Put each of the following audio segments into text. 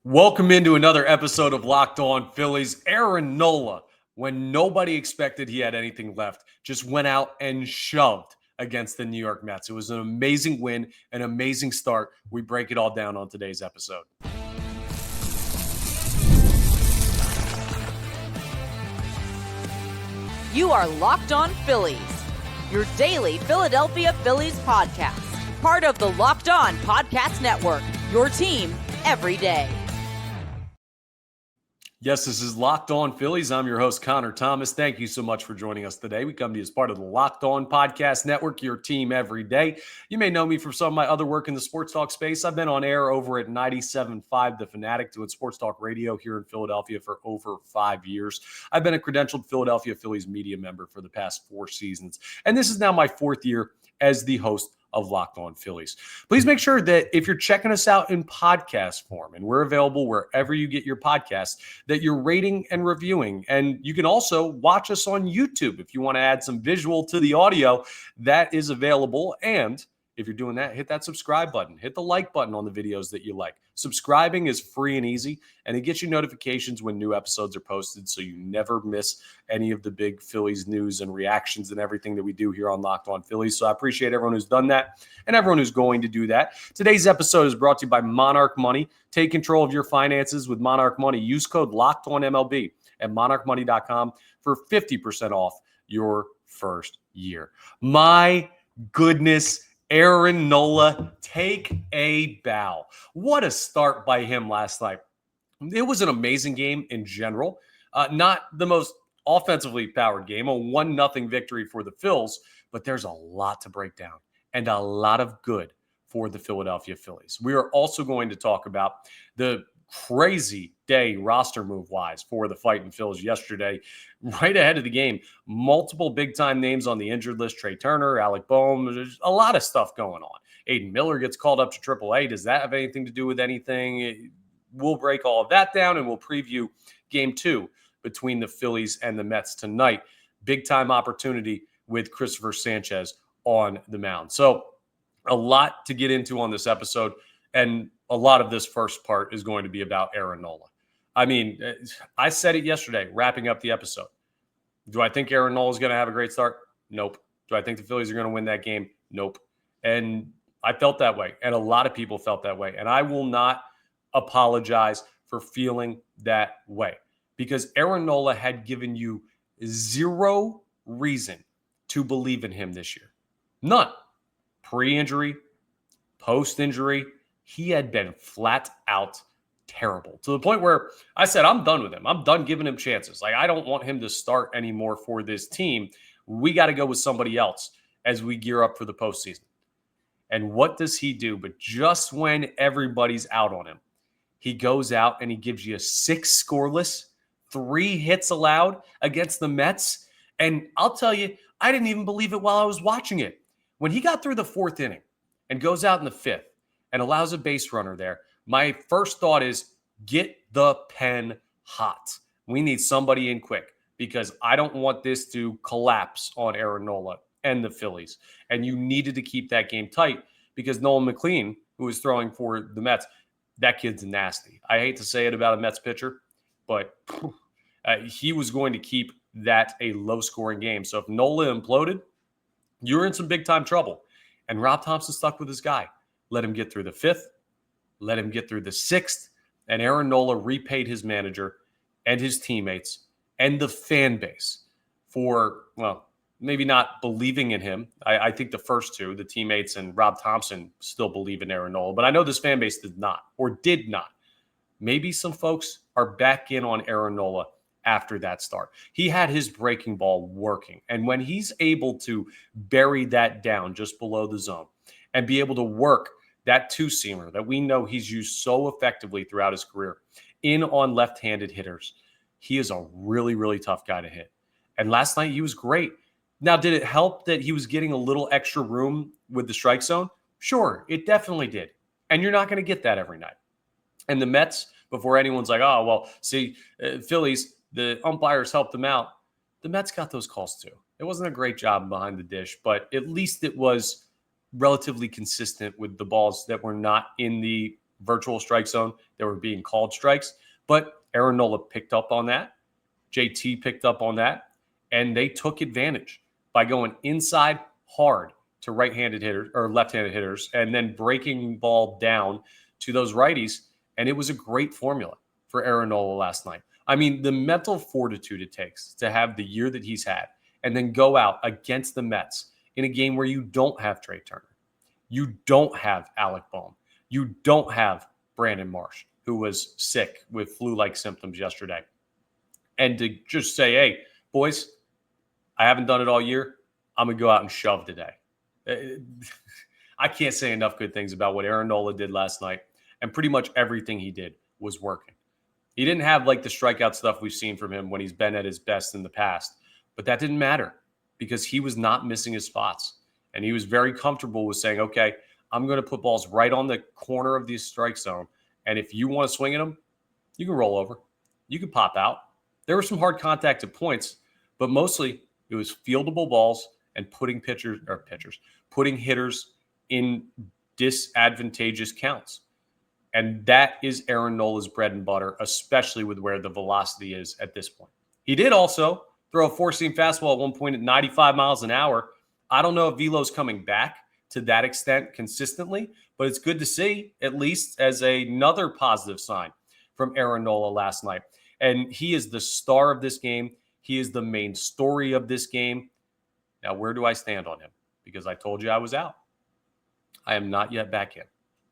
Welcome into another episode of Locked On Phillies. Aaron Nola, when nobody expected he had anything left, just went out and shoved against the New York Mets. It was an amazing win, an amazing start. We break it all down on today's episode. You are Locked On Phillies, your daily Philadelphia Phillies podcast. Part of the Locked On Podcast Network, your team every day. Yes, this is Locked On Phillies. I'm your host, Connor Thomas. Thank you so much for joining us today. We come to you as part of the Locked On Podcast Network, your team every day. You may know me from some of my other work in the sports talk space. I've been on air over at 97.5 The Fanatic, doing sports talk radio here in Philadelphia for over 5 years. I've been a credentialed Philadelphia Phillies media member for the past 4 seasons, and this is now my 4th year as the host of Locked On Phillies. Please make sure that if you're checking us out in podcast form, and we're available wherever you get your podcasts, that you're rating and reviewing. And you can also watch us on YouTube if you want to add some visual to the audio. That is available. And if you're doing that, hit that subscribe button. Hit the like button on the videos that you like. Subscribing is free and easy, and it gets you notifications when new episodes are posted so you never miss any of the big Phillies news and reactions and everything that we do here on Locked On Phillies. So I appreciate everyone who's done that and everyone who's going to do that. Today's episode is brought to you by Monarch Money. Take control of your finances with Monarch Money. Use code LOCKEDONMLB at monarchmoney.com for 50% off your first year. My goodness, Aaron Nola, take a bow. What a start by him last night. It was an amazing game in general. Not the most offensively powered game, a 1-0 victory for the Phils, but there's a lot to break down and a lot of good for the Philadelphia Phillies. We are also going to talk about the crazy day roster move-wise for the Fightin' Phils yesterday. Right ahead of the game, multiple big-time names on the injured list. Trea Turner, Alec, Bohm. There's a lot of stuff going on. Aiden Miller gets called up to AAA. Does that have anything to do with anything? We'll break all of that down, and we'll preview Game 2 between the Phillies and the Mets tonight. Big-time opportunity with Christopher Sanchez on the mound. So a lot to get into on this episode, and a lot of this first part is going to be about Aaron Nola. I mean, I said it yesterday, wrapping up the episode. Do I think Aaron Nola is going to have a great start? Nope. Do I think the Phillies are going to win that game? Nope. And I felt that way, and a lot of people felt that way. And I will not apologize for feeling that way, because Aaron Nola had given you zero reason to believe in him this year. None. Pre-injury, post-injury, he had been flat out terrible, to the point where I said, I'm done with him. I'm done giving him chances. Like, I don't want him to start anymore for this team. We got to go with somebody else as we gear up for the postseason. And what does he do? But just when everybody's out on him, he goes out and he gives you 6 scoreless, 3 hits allowed against the Mets. And I'll tell you, I didn't even believe it while I was watching it. When he got through the 4th inning and goes out in the 5th and allows a base runner there, my first thought is, get the pen hot. We need somebody in quick, because I don't want this to collapse on Aaron Nola and the Phillies. And you needed to keep that game tight, because Nolan McLean, who was throwing for the Mets, that kid's nasty. I hate to say it about a Mets pitcher, but he was going to keep that a low-scoring game. So if Nola imploded, you're in some big-time trouble. And Rob Thompson stuck with his guy. Let him get through the 5th. Let him get through the 6th. And Aaron Nola repaid his manager and his teammates and the fan base for, well, maybe not believing in him. I think the first two, the teammates and Rob Thompson, still believe in Aaron Nola. But I know this fan base did not, or did not. Maybe some folks are back in on Aaron Nola after that start. He had his breaking ball working. And when he's able to bury that down just below the zone and be able to work that 2-seamer that we know he's used so effectively throughout his career in on left-handed hitters, he is a really, really tough guy to hit. And last night he was great. Now, did it help that he was getting a little extra room with the strike zone? Sure, it definitely did. And you're not going to get that every night. And the Mets, before anyone's like, oh, well, see, Phillies, the umpires helped them out. The Mets got those calls too. It wasn't a great job behind the dish, but at least it was relatively consistent with the balls that were not in the virtual strike zone. They were being called strikes, but Aaron Nola picked up on that. JT picked up on that, and they took advantage by going inside hard to right-handed hitters or left-handed hitters and then breaking ball down to those righties. And it was a great formula for Aaron Nola last night. I mean, the mental fortitude it takes to have the year that he's had and then go out against the Mets in a game where you don't have Trea Turner, you don't have Alec Bohm, you don't have Brandon Marsh, who was sick with flu-like symptoms yesterday. And to just say, hey, boys, I haven't done it all year. I'm going to go out and shove today. I can't say enough good things about what Aaron Nola did last night. And pretty much everything he did was working. He didn't have like the strikeout stuff we've seen from him when he's been at his best in the past. But that didn't matter because he was not missing his spots. And he was very comfortable with saying, okay, I'm going to put balls right on the corner of the strike zone. And if you want to swing at them, you can roll over. You can pop out. There were some hard contact at points, but mostly it was fieldable balls and putting putting hitters in disadvantageous counts. And that is Aaron Nola's bread and butter, especially with where the velocity is at this point. He did also throw a four-seam fastball at one point at 95 miles an hour. I don't know if velo's coming back to that extent consistently, but it's good to see, at least as another positive sign from Aaron Nola last night. And he is the star of this game. He is the main story of this game. Now, where do I stand on him? Because I told you I was out. I am not yet back in.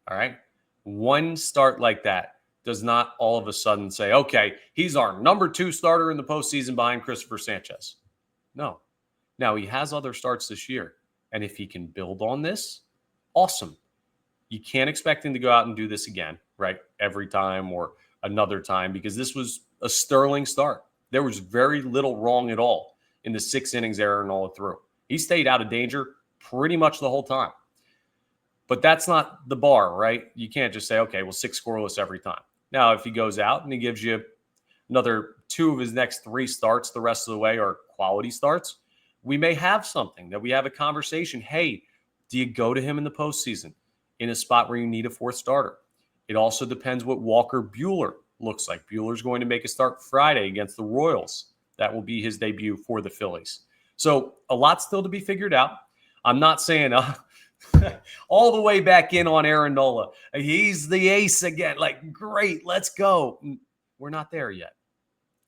All right? One start like that does not all of a sudden say, okay, he's our number 2 starter in the postseason behind Christopher Sanchez. No. Now, he has other starts this year. And if he can build on this, awesome. You can't expect him to go out and do this again, right? Every time or another time, because this was a sterling start. There was very little wrong at all in the 6 innings Aaron Nola threw. He stayed out of danger pretty much the whole time. But that's not the bar, right? You can't just say, okay, well, 6 scoreless every time. Now, if he goes out and he gives you another 2 of his next 3 starts the rest of the way are quality starts, we may have something that we have a conversation. Hey, do you go to him in the postseason in a spot where you need a 4th starter? It also depends what Walker Buehler looks like. Buehler's going to make a start Friday against the Royals. That will be his debut for the Phillies. So a lot still to be figured out. I'm not saying all the way back in on Aaron Nola. He's the ace again. Like, great, let's go. We're not there yet.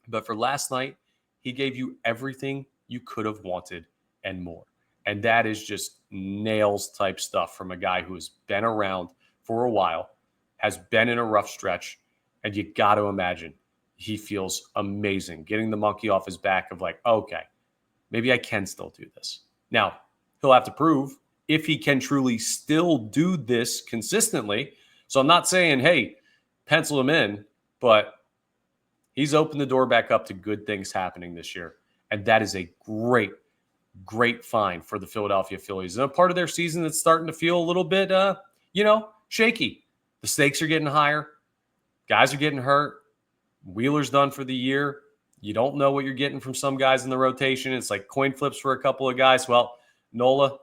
But for last night, he gave you everything you could have wanted and more. And that is just nails type stuff from a guy who has been around for a while, has been in a rough stretch, and you got to imagine he feels amazing getting the monkey off his back of like, okay, maybe I can still do this. Now, he'll have to prove if he can truly still do this consistently. So I'm not saying, hey, pencil him in, but he's opened the door back up to good things happening this year. And that is a great, great find for the Philadelphia Phillies. And a part of their season that's starting to feel a little bit, shaky. The stakes are getting higher. Guys are getting hurt. Wheeler's done for the year. You don't know what you're getting from some guys in the rotation. It's like coin flips for a couple of guys. Well, Nola,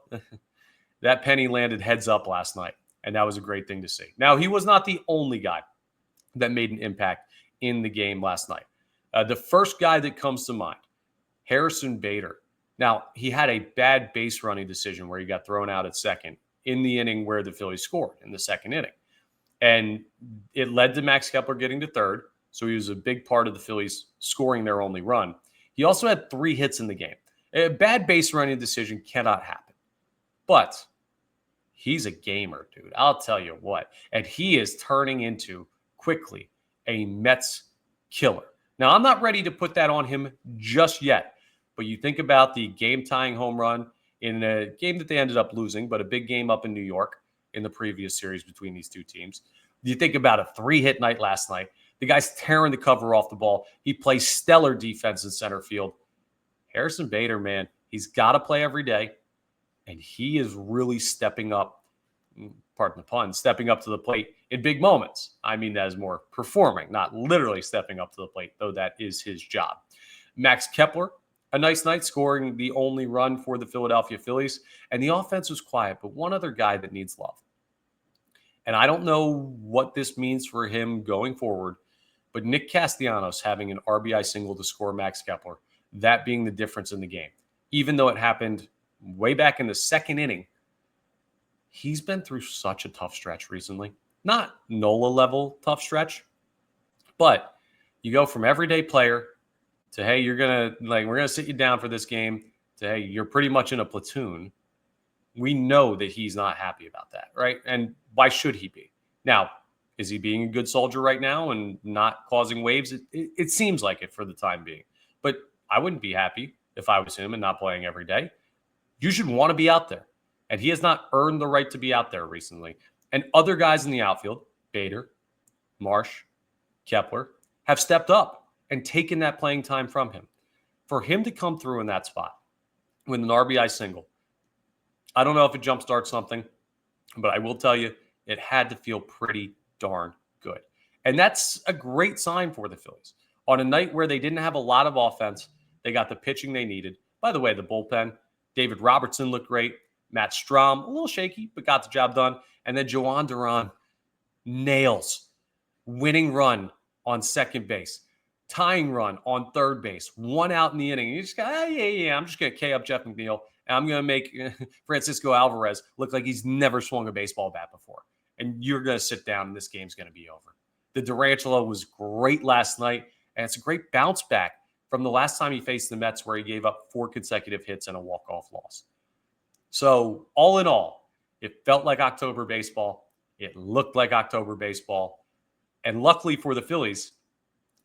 that penny landed heads up last night, and that was a great thing to see. Now, he was not the only guy that made an impact in the game last night. The first guy that comes to mind, Harrison Bader. Now, he had a bad base running decision where he got thrown out at second in the inning where the Phillies scored in the second inning. And it led to Max Kepler getting to third. So he was a big part of the Phillies scoring their only run. He also had 3 hits in the game. A bad base running decision cannot happen. But he's a gamer, dude. I'll tell you what. And he is turning into, quickly, a Mets killer. Now, I'm not ready to put that on him just yet. But you think about the game-tying home run in a game that they ended up losing, but a big game up in New York in the previous series between these 2 teams. You think about a 3-hit night last night. The guy's tearing the cover off the ball. He plays stellar defense in center field. Harrison Bader, man, he's got to play every day. And he is really stepping up, pardon the pun, stepping up to the plate in big moments. I mean that is more performing, not literally stepping up to the plate, though that is his job. Max Kepler, a nice night, scoring the only run for the Philadelphia Phillies. And the offense was quiet, but one other guy that needs love. And I don't know what this means for him going forward, but Nick Castellanos having an RBI single to score Max Kepler, that being the difference in the game. Even though it happened way back in the second inning, he's been through such a tough stretch recently. Not Nola level tough stretch, but you go from everyday player to, hey, we're gonna sit you down for this game, to, hey, you're pretty much in a platoon. We know that he's not happy about that, right? And why should he be? Now, is he being a good soldier right now and not causing waves? It seems like it for the time being. But I wouldn't be happy if I was him and not playing every day. You should want to be out there. And he has not earned the right to be out there recently. And other guys in the outfield, Bader, Marsh, Kepler, have stepped up and taken that playing time from him. For him to come through in that spot with an RBI single, I don't know if it jumpstarts something, but I will tell you, it had to feel pretty darn good. And that's a great sign for the Phillies. On a night where they didn't have a lot of offense, they got the pitching they needed. By the way, the bullpen, David Robertson looked great. Matt Strom, a little shaky, but got the job done. And then Joan Duran nails winning run on second base, tying run on third base, one out in the inning. You just go, I'm just going to K up Jeff McNeil, and I'm going to make Francisco Alvarez look like he's never swung a baseball bat before. And you're going to sit down, and this game's going to be over. The Durantula was great last night, and it's a great bounce back from the last time he faced the Mets, where he gave up 4 consecutive hits and a walk-off loss. So all in all, it felt like October baseball. It looked like October baseball. And luckily for the Phillies,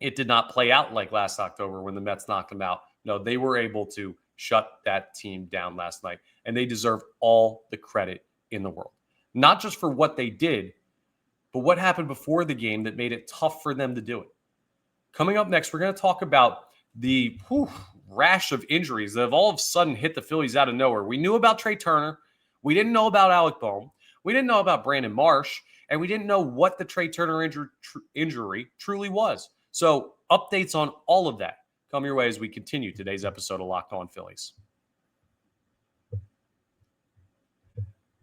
it did not play out like last October when the Mets knocked them out. No, they were able to shut that team down last night, and they deserve all the credit in the world. Not just for what they did, but what happened before the game that made it tough for them to do it. Coming up next, we're going to talk about the rash of injuries that have all of a sudden hit the Phillies out of nowhere. We knew about Trea Turner. We didn't know about Alec Bohm. We didn't know about Brandon Marsh. And we didn't know what the Trea Turner injury truly was. So updates on all of that come your way as we continue today's episode of Locked On Phillies.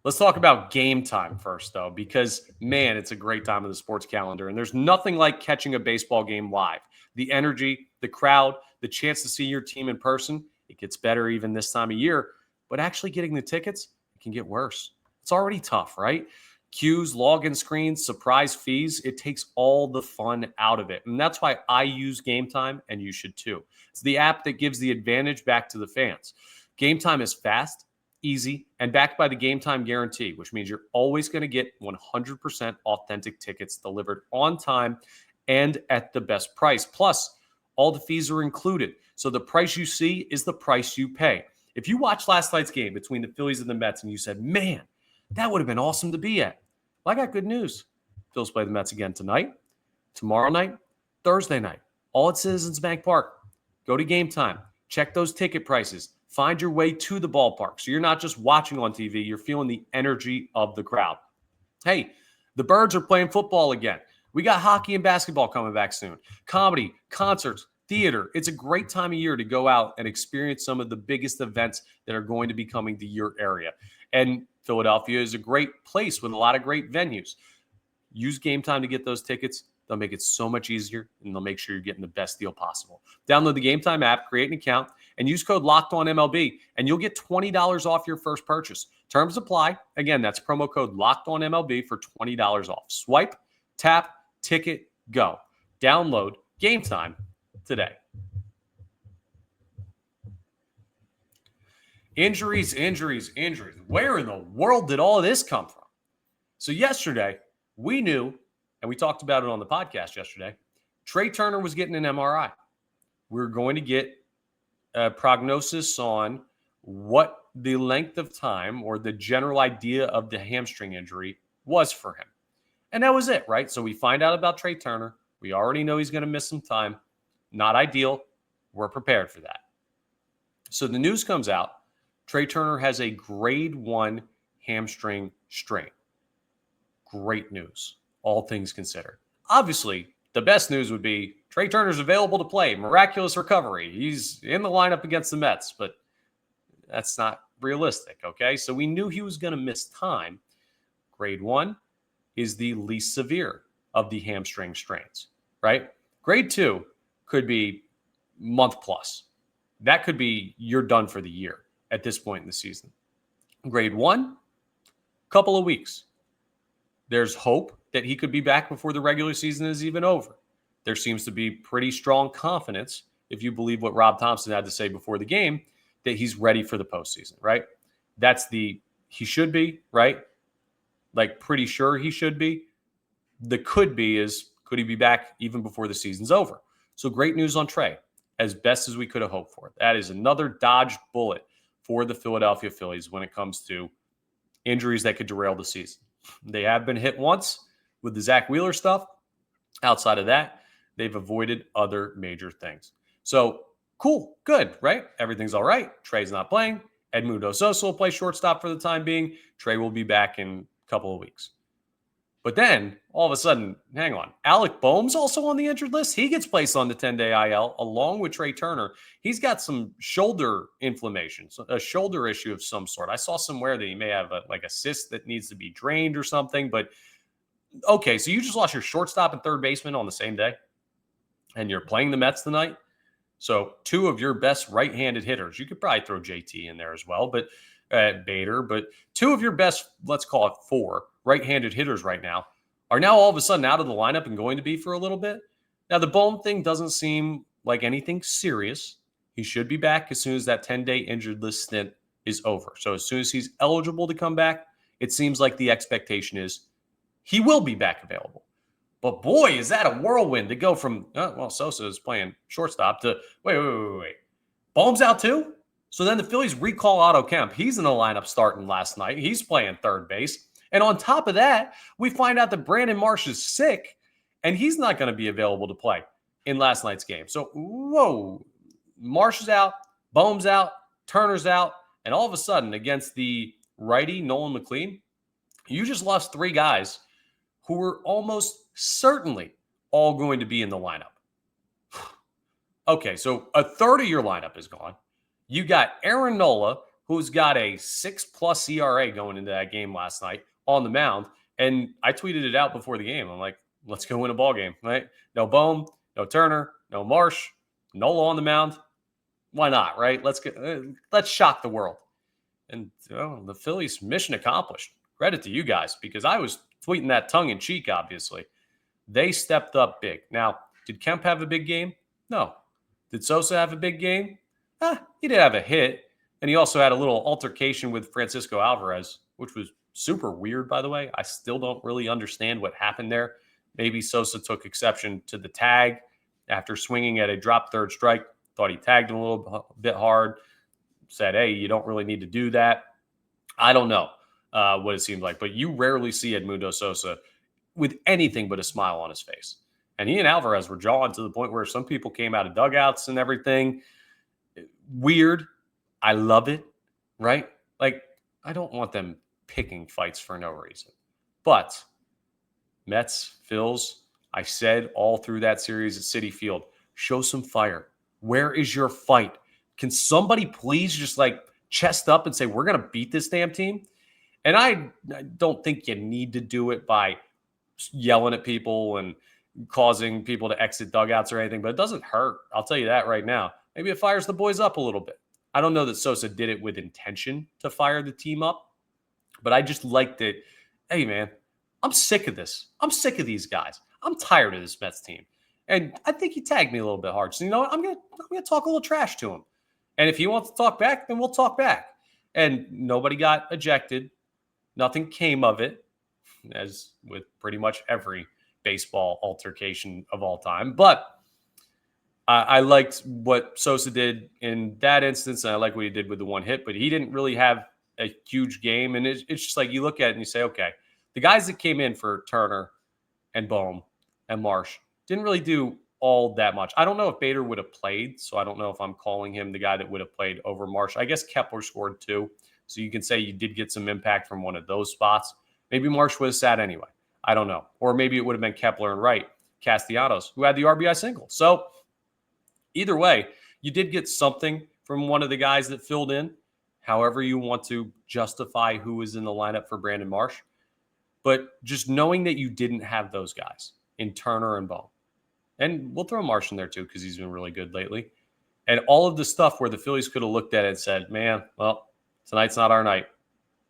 Let's talk about game time first, though, because, man, it's a great time of the sports calendar. And there's nothing like catching a baseball game live. The energy, the crowd, the chance to see your team in person, it gets better even this time of year. But actually getting the tickets, it can get worse. It's already tough, right? Queues, login screens, surprise fees, it takes all the fun out of it. And that's why I use Game Time, and you should too. It's the app that gives the advantage back to the fans. Game Time is fast, easy, and backed by the Game Time guarantee, which means you're always going to get 100% authentic tickets delivered on time and at the best price. Plus, all the fees are included. So the price you see is the price you pay. If you watched last night's game between the Phillies and the Mets and you said, man, that would have been awesome to be at, well, I got good news. Phillies play the Mets again tonight, tomorrow night, Thursday night, all at Citizens Bank Park. Go to Game Time. Check those ticket prices. Find your way to the ballpark. So you're not just watching on TV, you're feeling the energy of the crowd. Hey, the Birds are playing football again. We got hockey and basketball coming back soon. Comedy, concerts, theater. It's a great time of year to go out and experience some of the biggest events that are going to be coming to your area. And Philadelphia is a great place with a lot of great venues. Use Game Time to get those tickets. They'll make it so much easier, and they'll make sure you're getting the best deal possible. Download the Game Time app, create an account, and use code LOCKEDONMLB, and you'll get $20 off your first purchase. Terms apply. Again, that's promo code LOCKEDONMLB for $20 off. Swipe, tap, ticket, go. Download Game Time today. Injuries. Where in the world did all of this come from? So yesterday, we knew, and we talked about it on the podcast yesterday, Trea Turner was getting an MRI. We're going to get a prognosis on what the length of time or the general idea of the hamstring injury was for him. And that was it, right? So we find out about Trea Turner. We already know he's going to miss some time. Not ideal. We're prepared for that. So the news comes out. Trea Turner has a grade 1 hamstring strain. Great news, all things considered. Obviously, the best news would be Trea Turner's available to play. Miraculous recovery. He's in the lineup against the Mets, but that's not realistic, okay? So we knew he was going to miss time. Grade 1, is the least severe of the hamstring strains, right? Grade 2 could be month plus. That could be you're done for the year at this point in the season. Grade 1, couple of weeks. There's hope that he could be back before the regular season is even over. There seems to be pretty strong confidence, if you believe what Rob Thompson had to say before the game, that he's ready for the postseason, right? That's he should be, right? Like pretty sure he should be. The could be is, could he be back even before the season's over? So great news on Trea, as best as we could have hoped for. That is another dodged bullet for the Philadelphia Phillies when it comes to injuries that could derail the season. They have been hit once with the Zach Wheeler stuff. Outside of that, they've avoided other major things. So cool, good, right? Everything's all right. Trea's not playing. Edmundo Sosa will play shortstop for the time being. Trea will be back in a couple of weeks. But then, all of a sudden, hang on, Alec Bohm's also on the injured list. He gets placed on the 10-day IL along with Trea Turner. He's got some shoulder inflammation, a shoulder issue of some sort. I saw somewhere that he may have a cyst that needs to be drained or something. But, okay, so you just lost your shortstop and third baseman on the same day, and you're playing the Mets tonight. So 2 of your best right-handed hitters, you could probably throw JT in there as well, but Bader, but 2 of your best, let's call it 4 right-handed hitters right now are now all of a sudden out of the lineup and going to be for a little bit. Now, the Bohm thing doesn't seem like anything serious. He should be back as soon as that 10-day injured list stint is over. So as soon as he's eligible to come back, it seems like the expectation is he will be back available. But boy, is that a whirlwind to go from, Sosa is playing shortstop to, wait. Bohm's out too? So then the Phillies recall Otto Kemp. He's in the lineup starting last night. He's playing third base. And on top of that, we find out that Brandon Marsh is sick, and he's not going to be available to play in last night's game. So, whoa, Marsh is out, Bohm's out, Turner's out, and all of a sudden, against the righty Nolan McLean, you just lost 3 guys who were almost certainly all going to be in the lineup. Okay, so a third of your lineup is gone. You got Aaron Nola, who's got a 6+ ERA going into that game last night on the mound. And I tweeted it out before the game. I'm like, let's go win a ball game, right? No Bohm, no Turner, no Marsh, Nola on the mound. Why not, right? Let's shock the world. And the Phillies, mission accomplished. Credit to you guys, because I was tweeting that tongue in cheek, obviously. They stepped up big. Now, did Kemp have a big game? No. Did Sosa have a big game? He did have a hit. And he also had a little altercation with Francisco Alvarez, which was super weird, by the way. I still don't really understand what happened there. Maybe Sosa took exception to the tag after swinging at a drop third strike. Thought he tagged him a little bit hard. Said, hey, you don't really need to do that. I don't know what it seemed like. But you rarely see Edmundo Sosa with anything but a smile on his face. And he and Alvarez were jawing to the point where some people came out of dugouts and everything. Weird. I love it, right? Like, I don't want them picking fights for no reason. But Mets, Phils, I said all through that series at Citi Field, show some fire. Where is your fight? Can somebody please just chest up and say, we're going to beat this damn team? And I don't think you need to do it by yelling at people and causing people to exit dugouts or anything, but it doesn't hurt. I'll tell you that right now. Maybe it fires the boys up a little bit. I don't know that Sosa did it with intention to fire the team up, but I just liked it. Hey, man, I'm sick of this. I'm sick of these guys. I'm tired of this Mets team. And I think he tagged me a little bit hard. So, you know what? I'm gonna talk a little trash to him. And if he wants to talk back, then we'll talk back. And nobody got ejected. Nothing came of it, as with pretty much every baseball altercation of all time. But I liked what Sosa did in that instance, and I like what he did with the one hit, but he didn't really have a huge game. And it's just like you look at it and you say, okay, the guys that came in for Turner and Bohm and Marsh didn't really do all that much. I don't know if Bader would have played, so I don't know if I'm calling him the guy that would have played over Marsh. I guess Kepler scored 2, so you can say you did get some impact from one of those spots. Maybe Marsh would have sat anyway. I don't know. Or maybe it would have been Kepler and Wright, Castellanos, who had the RBI single. So either way, you did get something from one of the guys that filled in, however you want to justify who was in the lineup for Brandon Marsh. But just knowing that you didn't have those guys in Turner and Bohm, and we'll throw Marsh in there too because he's been really good lately. And all of the stuff where the Phillies could have looked at it and said, man, well, tonight's not our night.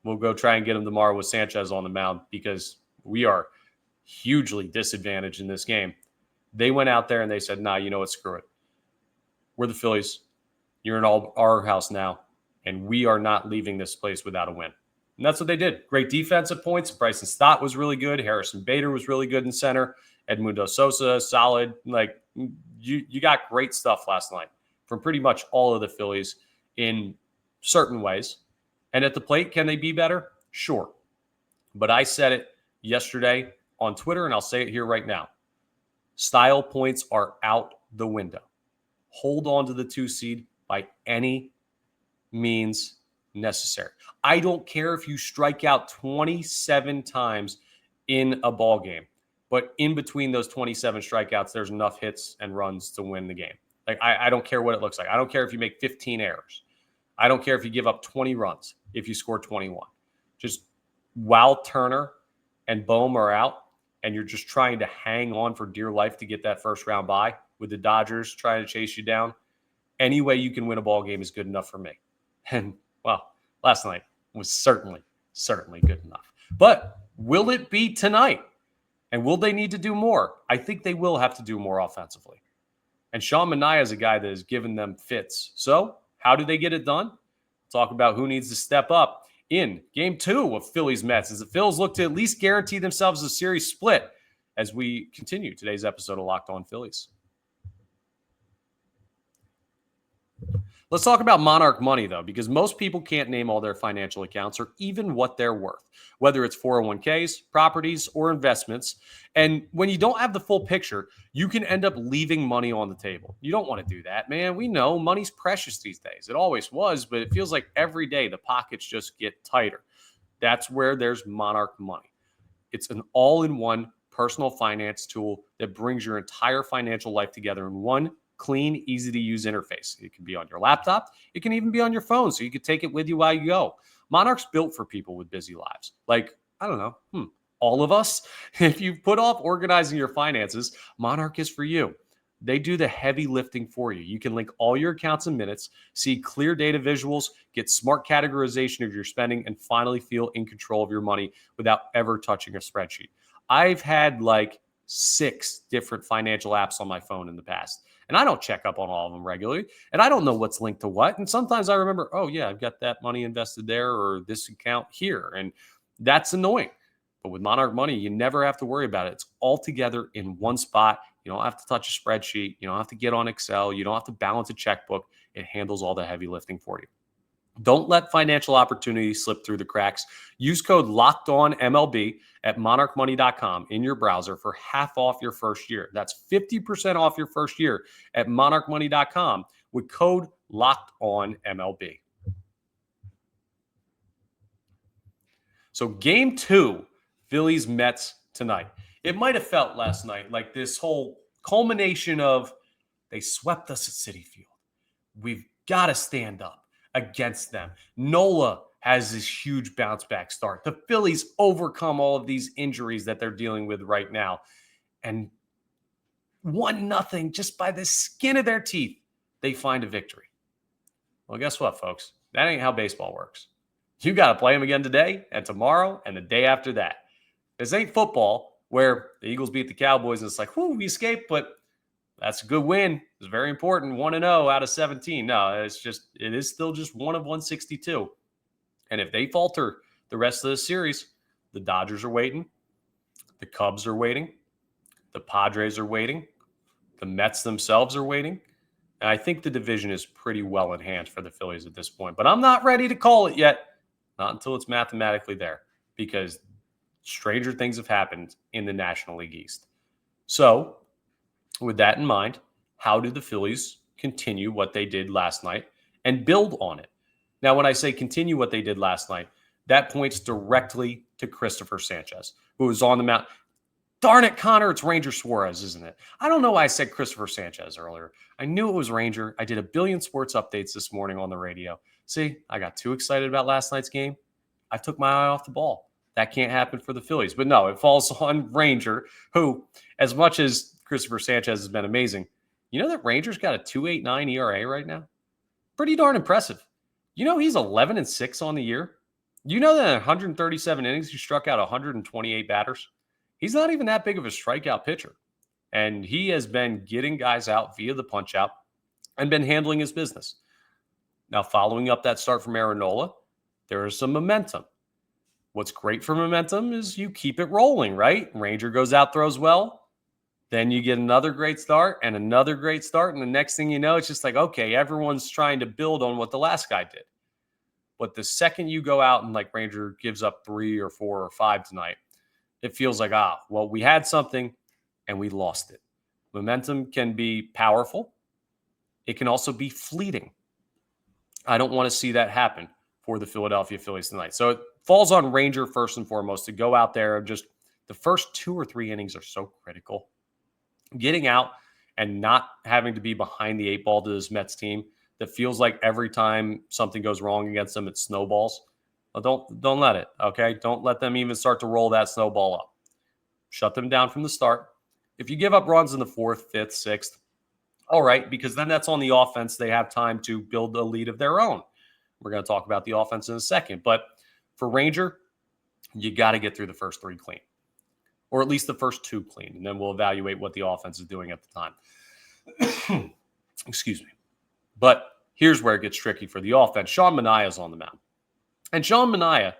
We'll go try and get him tomorrow with Sanchez on the mound because we are hugely disadvantaged in this game. They went out there and they said, nah, you know what, screw it. We're the Phillies. You're in our house now, and we are not leaving this place without a win. And that's what they did. Great defensive points. Bryson Stott was really good. Harrison Bader was really good in center. Edmundo Sosa, solid. Like, you got great stuff last night from pretty much all of the Phillies in certain ways. And at the plate, can they be better? Sure. But I said it yesterday on Twitter, and I'll say it here right now. Style points are out the window. Hold on to the 2 seed by any means necessary. I don't care if you strike out 27 times in a ball game, but in between those 27 strikeouts, there's enough hits and runs to win the game. Like, I don't care what it looks like. I don't care if you make 15 errors. I don't care if you give up 20 runs if you score 21. Just while Turner and Bohm are out and you're just trying to hang on for dear life to get that first round bye with the Dodgers trying to chase you down, any way you can win a ball game is good enough for me. And, well, last night was certainly good enough. But will it be tonight? And will they need to do more? I think they will have to do more offensively. And Sean Manaea is a guy that has given them fits. So how do they get it done? Talk about who needs to step up in Game 2 of Phillies-Mets as the Phils look to at least guarantee themselves a series split as we continue today's episode of Locked On Phillies. Let's talk about Monarch Money, though, because most people can't name all their financial accounts or even what they're worth, whether it's 401ks, properties, or investments. And when you don't have the full picture, you can end up leaving money on the table. You don't want to do that, man. We know money's precious these days. It always was, but it feels like every day the pockets just get tighter. That's where there's Monarch Money. It's an all-in-one personal finance tool that brings your entire financial life together in one clean, easy-to-use interface. It can be on your laptop. It can even be on your phone, so you can take it with you while you go. Monarch's built for people with busy lives. Like, I don't know, all of us. If you've put off organizing your finances, Monarch is for you. They do the heavy lifting for you. You can link all your accounts in minutes, see clear data visuals, get smart categorization of your spending, and finally feel in control of your money without ever touching a spreadsheet. I've had like 6 different financial apps on my phone in the past. And I don't check up on all of them regularly. And I don't know what's linked to what. And sometimes I remember, oh, yeah, I've got that money invested there or this account here. And that's annoying. But with Monarch Money, you never have to worry about it. It's all together in one spot. You don't have to touch a spreadsheet. You don't have to get on Excel. You don't have to balance a checkbook. It handles all the heavy lifting for you. Don't let financial opportunities slip through the cracks. Use code LOCKEDONMLB at monarchmoney.com in your browser for half off your first year. That's 50% off your first year at monarchmoney.com with code LOCKEDONMLB. So Game 2, Phillies-Mets tonight. It might have felt last night like this whole culmination of they swept us at Citi Field. We've got to stand up against them. Nola has this huge bounce back start. The Phillies overcome all of these injuries that they're dealing with right now. And 1-0, just by the skin of their teeth, they find a victory. Well, guess what, folks? That ain't how baseball works. You got to play them again today and tomorrow and the day after that. This ain't football where the Eagles beat the Cowboys and it's like, whoo, we escaped, but that's a good win. It's very important. 1-0 out of 17. No, it is still just 1 of 162. And if they falter the rest of the series, the Dodgers are waiting. The Cubs are waiting. The Padres are waiting. The Mets themselves are waiting. And I think the division is pretty well in hand for the Phillies at this point. But I'm not ready to call it yet. Not until it's mathematically there. Because stranger things have happened in the National League East. So, with that in mind, how do the Phillies continue what they did last night and build on it? Now, when I say continue what they did last night, that points directly to Christopher Sanchez, who was on the mound. Darn it, Connor, it's Ranger Suarez, isn't it? I don't know why I said Christopher Sanchez earlier. I knew it was Ranger. I did a billion sports updates this morning on the radio. See, I got too excited about last night's game. I took my eye off the ball. That can't happen for the Phillies. But no, it falls on Ranger, who, as much as Christopher Sanchez has been amazing, you know that Ranger's got a 2.89 ERA right now? Pretty darn impressive. You know he's 11-6 on the year? You know that in 137 innings, he struck out 128 batters? He's not even that big of a strikeout pitcher. And he has been getting guys out via the punch out and been handling his business. Now, following up that start from Aaron Nola, there is some momentum. What's great for momentum is you keep it rolling, right? Ranger goes out, throws well. Then you get another great start and another great start. And the next thing you know, it's just like, okay, everyone's trying to build on what the last guy did. But the second you go out and like Ranger gives up 3 or 4 or 5 tonight, it feels like, well, we had something and we lost it. Momentum can be powerful. It can also be fleeting. I don't want to see that happen for the Philadelphia Phillies tonight. So it falls on Ranger first and foremost to go out there and just the first 2 or 3 innings are so critical. Getting out and not having to be behind the 8 ball to this Mets team that feels like every time something goes wrong against them, it snowballs. Well, don't let it, okay? Don't let them even start to roll that snowball up. Shut them down from the start. If you give up runs in the 4th, 5th, 6th, all right, because then that's on the offense. They have time to build a lead of their own. We're going to talk about the offense in a second. But for Ranger, you got to get through the first 3 clean, or at least the first 2 clean, and then we'll evaluate what the offense is doing at the time. Excuse me. But here's where it gets tricky for the offense. Sean Manaea is on the mound. And Sean Manaea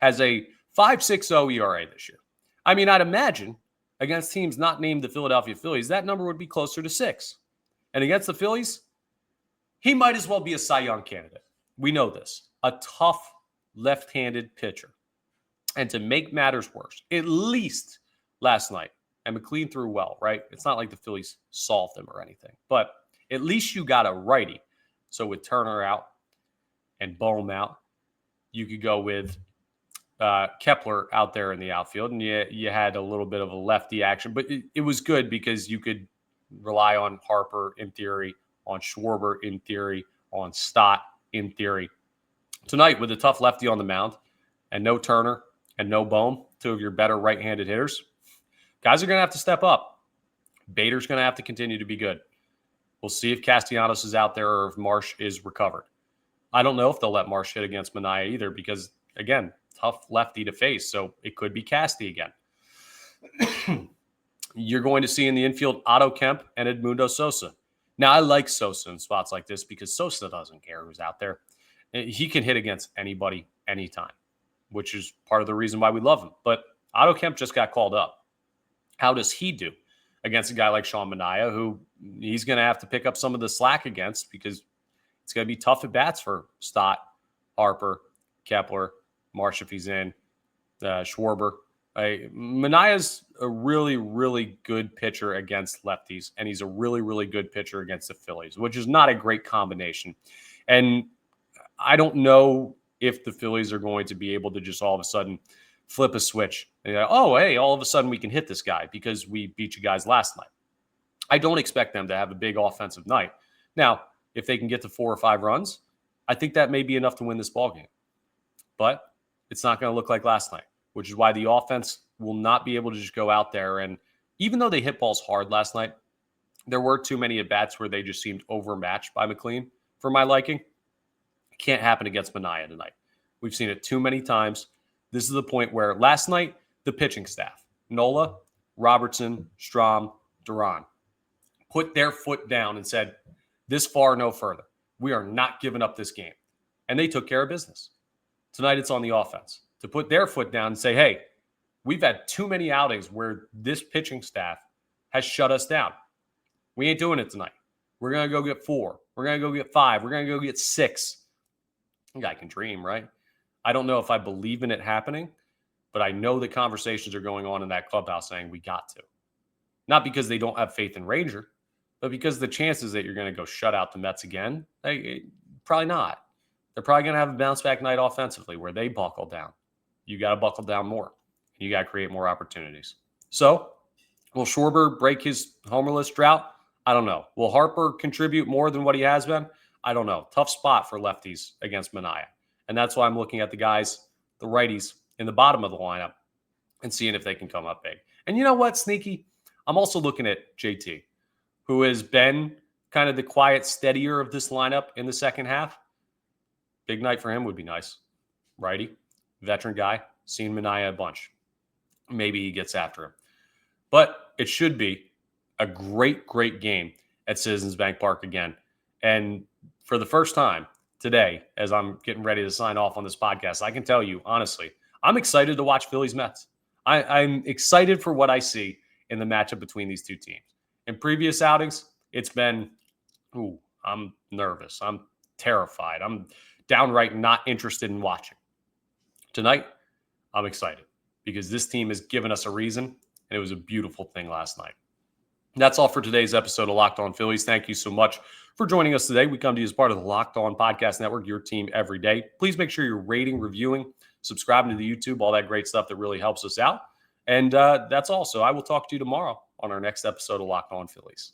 has a 5.60 ERA this year. I mean, I'd imagine against teams not named the Philadelphia Phillies, that number would be closer to 6. And against the Phillies, he might as well be a Cy Young candidate. We know this. A tough left-handed pitcher. And to make matters worse, at least last night, and McLean threw well, right? It's not like the Phillies solved him or anything. But at least you got a righty. So with Turner out and Bohm out, you could go with Kepler out there in the outfield, and you had a little bit of a lefty action. But it was good because you could rely on Harper in theory, on Schwarber in theory, on Stott in theory. Tonight, with a tough lefty on the mound and no Turner and no Bohm, 2 of your better right-handed hitters, guys are going to have to step up. Bader's going to have to continue to be good. We'll see if Castellanos is out there or if Marsh is recovered. I don't know if they'll let Marsh hit against Manaea either because, again, tough lefty to face, so it could be Casti again. You're going to see in the infield Otto Kemp and Edmundo Sosa. Now, I like Sosa in spots like this because Sosa doesn't care who's out there. He can hit against anybody, anytime, which is part of the reason why we love him. But Otto Kemp just got called up. How does he do against a guy like Sean Manaea, who he's going to have to pick up some of the slack against because it's going to be tough at bats for Stott, Harper, Kepler, Marsh if he's in, Schwarber. Manaea's a really, really good pitcher against lefties, and he's a really, really good pitcher against the Phillies, which is not a great combination. And I don't know if the Phillies are going to be able to just all of a sudden flip a switch and go, oh, hey, all of a sudden we can hit this guy because we beat you guys last night. I don't expect them to have a big offensive night. Now, if they can get to 4 or 5 runs, I think that may be enough to win this ballgame. But it's not going to look like last night, which is why the offense will not be able to just go out there. And even though they hit balls hard last night, there were too many at-bats where they just seemed overmatched by McLean for my liking. It can't happen against Manaea tonight. We've seen it too many times. This is the point where last night, the pitching staff, Nola, Robertson, Strahm, Duran, put their foot down and said, this far, no further. We are not giving up this game. And they took care of business. Tonight, it's on the offense to put their foot down and say, hey, we've had too many outings where this pitching staff has shut us down. We ain't doing it tonight. We're going to go get 4. We're going to go get 5. We're going to go get 6. A guy can dream, right? I don't know if I believe in it happening, but I know the conversations are going on in that clubhouse saying we got to. Not because they don't have faith in Ranger, but because the chances that you're going to go shut out the Mets again, probably not. They're probably going to have a bounce-back night offensively where they buckle down. You got to buckle down more. You got to create more opportunities. So, will Schwarber break his homerless drought? I don't know. Will Harper contribute more than what he has been? I don't know. Tough spot for lefties against Manaea. And that's why I'm looking at the guys, the righties, in the bottom of the lineup and seeing if they can come up big. And you know what, sneaky? I'm also looking at JT, who has been kind of the quiet, steadier of this lineup in the second half. Big night for him would be nice. Righty, veteran guy, seen Minaya a bunch. Maybe he gets after him. But it should be a great, great game at Citizens Bank Park again. And for the first time today, as I'm getting ready to sign off on this podcast, I can tell you, honestly, I'm excited to watch Phillies Mets. I'm excited for what I see in the matchup between these two teams. In previous outings, it's been, I'm nervous. I'm terrified. I'm downright not interested in watching. Tonight, I'm excited because this team has given us a reason, and it was a beautiful thing last night. That's all for today's episode of Locked On Phillies. Thank you so much for joining us today. We come to you as part of the Locked On Podcast Network, your team every day. Please make sure you're rating, reviewing, subscribing to the YouTube, all that great stuff that really helps us out. And that's all. So I will talk to you tomorrow on our next episode of Locked On Phillies.